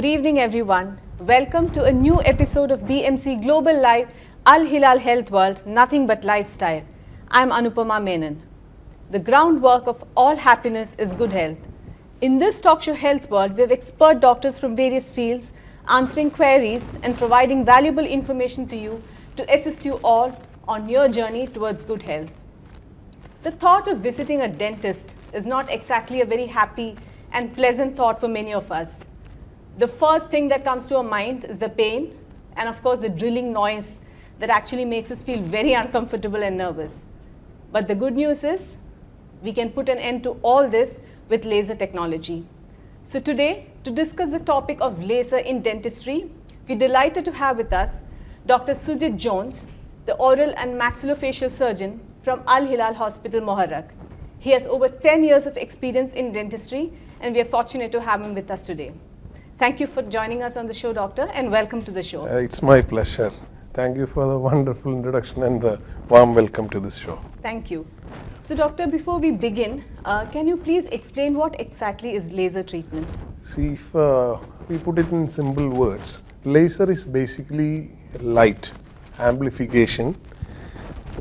Good evening everyone. Welcome to a new episode of BMC Global Live Al-HILAL Health World, Nothing But Lifestyle. I'm Anupama Menon. The groundwork of all happiness is good health. In this talk show Health World, we have expert doctors from various fields answering queries and providing valuable information to you to assist you all on your journey towards good health. The thought of visiting a dentist is not exactly a very happy and pleasant thought for many of us. The first thing that comes to our mind is the pain and of course the drilling noise that actually makes us feel very uncomfortable and nervous. But the good news is we can put an end to all this with laser technology. So today, to discuss the topic of laser in dentistry, we're delighted to have with us Dr. Sujith Johnes, the oral and maxillofacial surgeon from Alhilal Hospital, Moharrak. He has over 10 years of experience in dentistry and we are fortunate to have him with us today. Thank you for joining us on the show, Doctor, and welcome to the show. It's my pleasure. Thank you for the wonderful introduction and the warm welcome to this show. Thank you. So, Doctor, before we begin, can you please explain what exactly is laser treatment? See, if we put it in simple words, laser is basically light amplification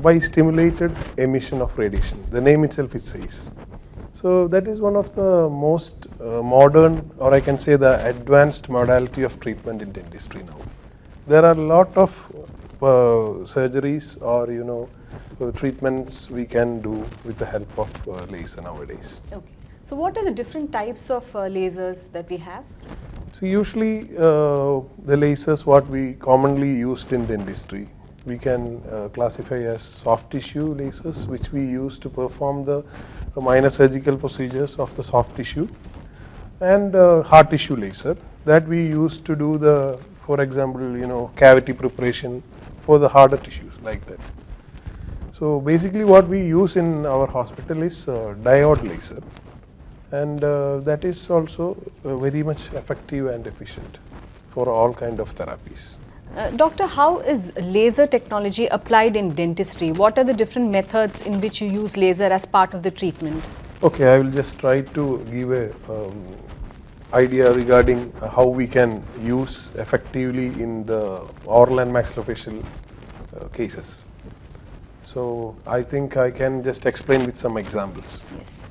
by stimulated emission of radiation. The name itself it says. So that is one of the most modern, or I can say the advanced modality of treatment in dentistry now. There are a lot of surgeries or treatments we can do with the help of laser nowadays. Okay. So what are the different types of lasers that we have? So usually the lasers what we commonly used in dentistry, we can classify as soft tissue lasers, which we use to perform the minor surgical procedures of the soft tissue, and hard tissue laser that we use to do the, for example, cavity preparation for the harder tissues like that. So basically what we use in our hospital is diode laser, and that is also very much effective and efficient for all kind of therapies. Doctor, how is laser technology applied in dentistry? What are the different methods in which you use laser as part of the treatment? Okay, I will just try to give a idea regarding how we can use effectively in the oral and maxillofacial cases. So I think I can just explain with some examples. Yes.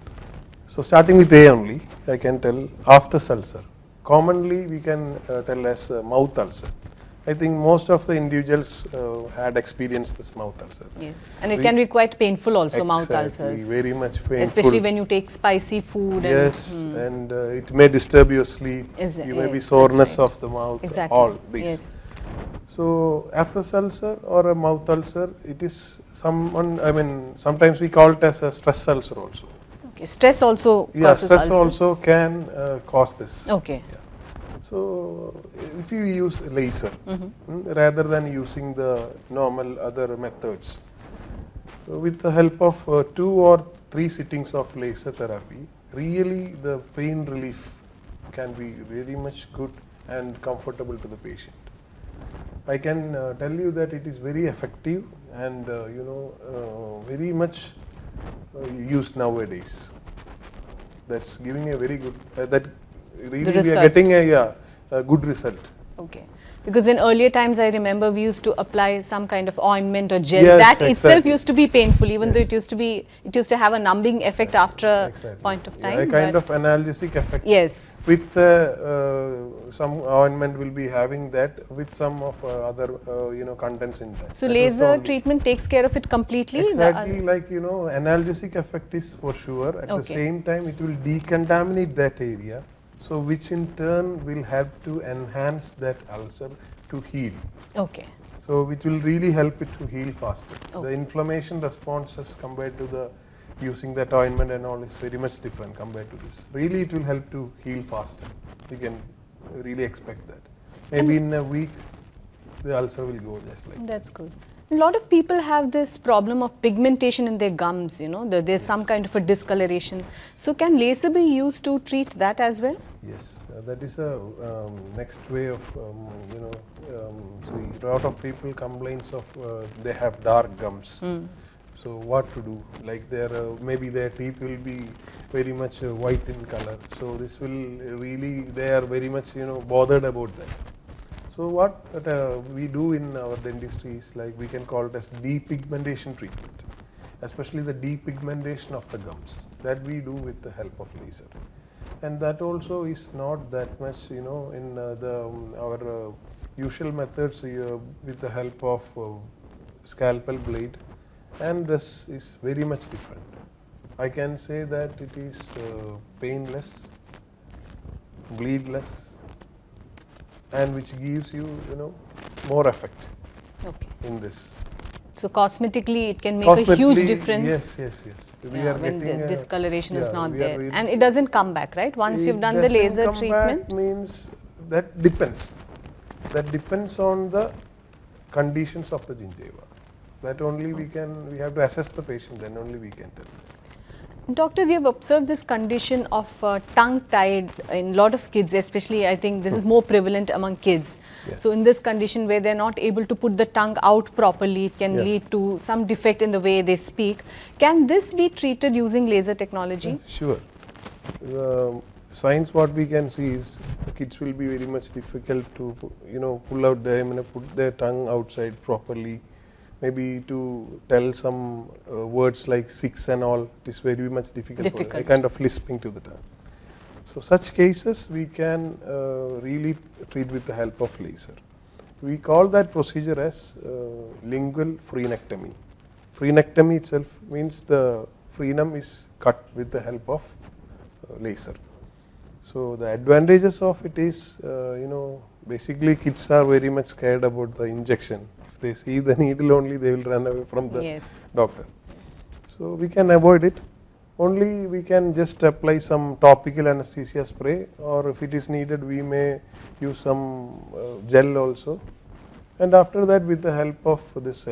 So starting with A only, I can tell aphthous ulcer. Commonly we can tell as mouth ulcer. I think most of the individuals had experienced this mouth ulcer. Yes, and it can be quite painful also, exactly, mouth ulcers. Very much painful. Especially when you take spicy food. Yes, and it may disturb your sleep. You may be soreness of the mouth, exactly. all these. Yes. So aphthous ulcer or a mouth ulcer, it is sometimes we call it as a stress ulcer also. Okay, stress also causes Yeah, stress ulcers. also can cause this. Okay. Yeah. So if you use laser rather than using the normal other methods, with the help of 2 or 3 sittings of laser therapy, really the pain relief can be very much good and comfortable to the patient. I can tell you that it is very effective and very much used nowadays. That's giving a very good that really we are getting a good result. Okay. Because in earlier times, I remember we used to apply some kind of ointment or gel. Yes, that exactly. itself used to be painful, even Yes. though it used to have a numbing effect after a point of time. Yeah, a kind of analgesic effect. Yes. With some ointment will be having that with some of other contents in that. So that laser treatment takes care of it completely? Exactly, like analgesic effect is for sure. At the same time, it will decontaminate that area. So which in turn will help to enhance that ulcer to heal. Okay. So it will really help it to heal faster. Okay. The inflammation responses compared to the using that ointment and all is very much different compared to this. Really it will help to heal faster. You can really expect that. Maybe in a week the ulcer will go just like that. That's good. A lot of people have this problem of pigmentation in their gums, there's some kind of a discoloration. So can laser be used to treat that as well? Yes, that is a next way of, see, a lot of people complains of they have dark gums. So what to do? Like maybe their teeth will be very much white in color. So this will really, they are very much bothered about that. So what we do in our dentistry is like we can call it as depigmentation treatment, especially the depigmentation of the gums that we do with the help of laser. And that also is not that much in our usual methods with the help of scalpel blade, and this is very much different. I can say that it is painless, bleedless, and which gives you more effect in this. So cosmetically it can make a huge difference. Yes. We are when the discoloration is not there, and it doesn't come back, right? Once you've done the laser treatment. Back means that depends. That depends on the conditions of the gingiva. That only we have to assess the patient, then only we can tell. Doctor, we have observed this condition of tongue tied in a lot of kids, especially I think this is more prevalent among kids. Yes. So in this condition where they're not able to put the tongue out properly, it can lead to some defect in the way they speak. Can this be treated using laser technology? Sure. Signs what we can see is the kids will be very much difficult to pull out put their tongue outside properly. Maybe to tell some words like 6 and all, it is very much difficult. For a kind of lisping to the tongue. So such cases we can really treat with the help of laser. We call that procedure as lingual frenectomy. Frenectomy itself means the frenum is cut with the help of laser. So the advantages of it is, basically kids are very much scared about the injection. They see the needle only, they will run away from the doctor. So we can avoid it. Only we can just apply some topical anesthesia spray, or if it is needed we may use some gel also. And after that, with the help of this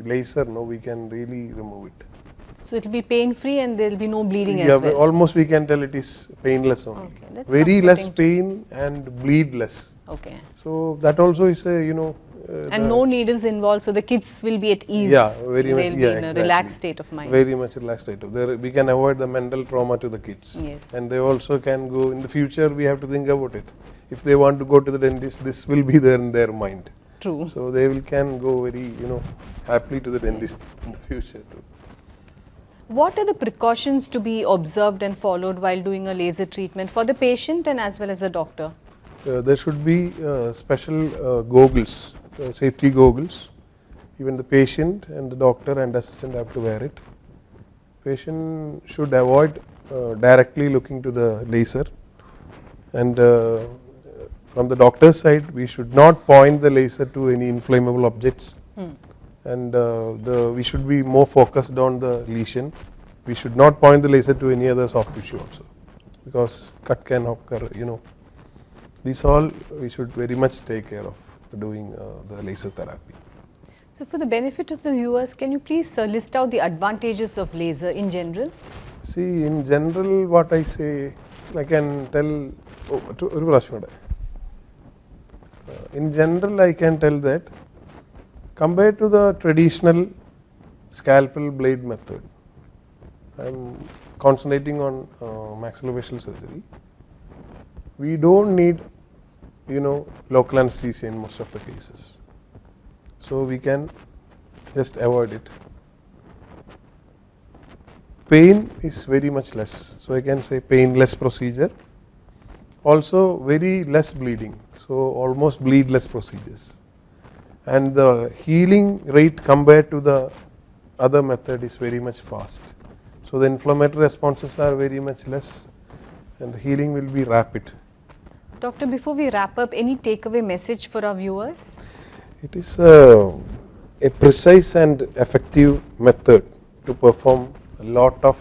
laser, we can really remove it. So it will be pain free and there will be no bleeding as well? Almost we can tell it is painless only. Very less pain and bleed less. Okay. So that also is a and no needles involved, so the kids will be at ease. Yeah, very much. They'll be in a relaxed state of mind. Very much relaxed state of mind. We can avoid the mental trauma to the kids. Yes. And they also can go in the future. We have to think about it. If they want to go to the dentist, this will be there in their mind. True. So they can go very happily to the dentist in the future too. What are the precautions to be observed and followed while doing a laser treatment for the patient and as well as the doctor? There should be special goggles. Safety goggles. Even the patient and the doctor and assistant have to wear it. Patient should avoid directly looking to the laser, and from the doctor's side we should not point the laser to any inflammable objects, and we should be more focused on the lesion. We should not point the laser to any other soft tissue also, because cut can occur. These all we should very much take care of doing the laser therapy. So for the benefit of the viewers, can you please list out the advantages of laser in general? See, in general what I say, I can tell, in general I can tell that compared to the traditional scalpel blade method, I am concentrating on maxillofacial surgery. We don't need local anesthesia in most of the cases. So we can just avoid it. Pain is very much less. So I can say painless procedure. Also very less bleeding. So almost bleedless procedures. And the healing rate compared to the other method is very much fast. So the inflammatory responses are very much less and the healing will be rapid. Doctor, before we wrap up, any takeaway message for our viewers? It is a precise and effective method to perform a lot of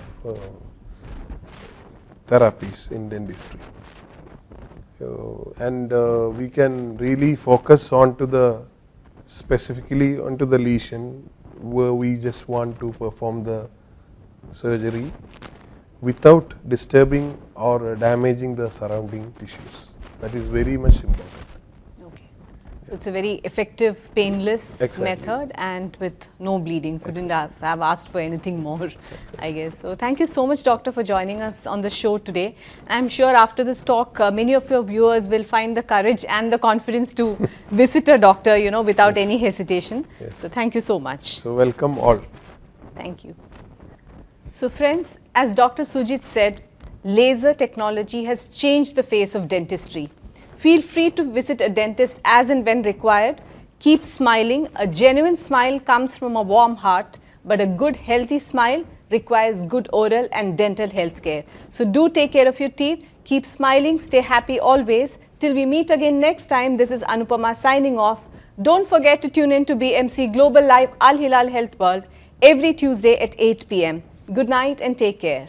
therapies in dentistry. And we can really focus specifically onto the lesion where we just want to perform the surgery without disturbing or damaging the surrounding tissues. That is very much important. Okay. it's a very effective, painless Exactly. method and with no bleeding. Couldn't have asked for anything more, I guess. So thank you so much, doctor, for joining us on the show today. I'm sure after this talk, many of your viewers will find the courage and the confidence to visit a doctor, you know, without Yes. any hesitation. Yes. So thank you so much. So welcome all. Thank you. So friends, as Dr. Sujith said, laser technology has changed the face of dentistry. Feel free to visit a dentist as and when required. Keep smiling. A genuine smile comes from a warm heart, but a good healthy smile requires good oral and dental health care. So do take care of your teeth. Keep smiling. Stay happy always. Till we meet again next time, this is Anupama signing off. Don't forget to tune in to BMC Global Live Al-Hilal Health World every Tuesday at 8 p.m. Good night and take care.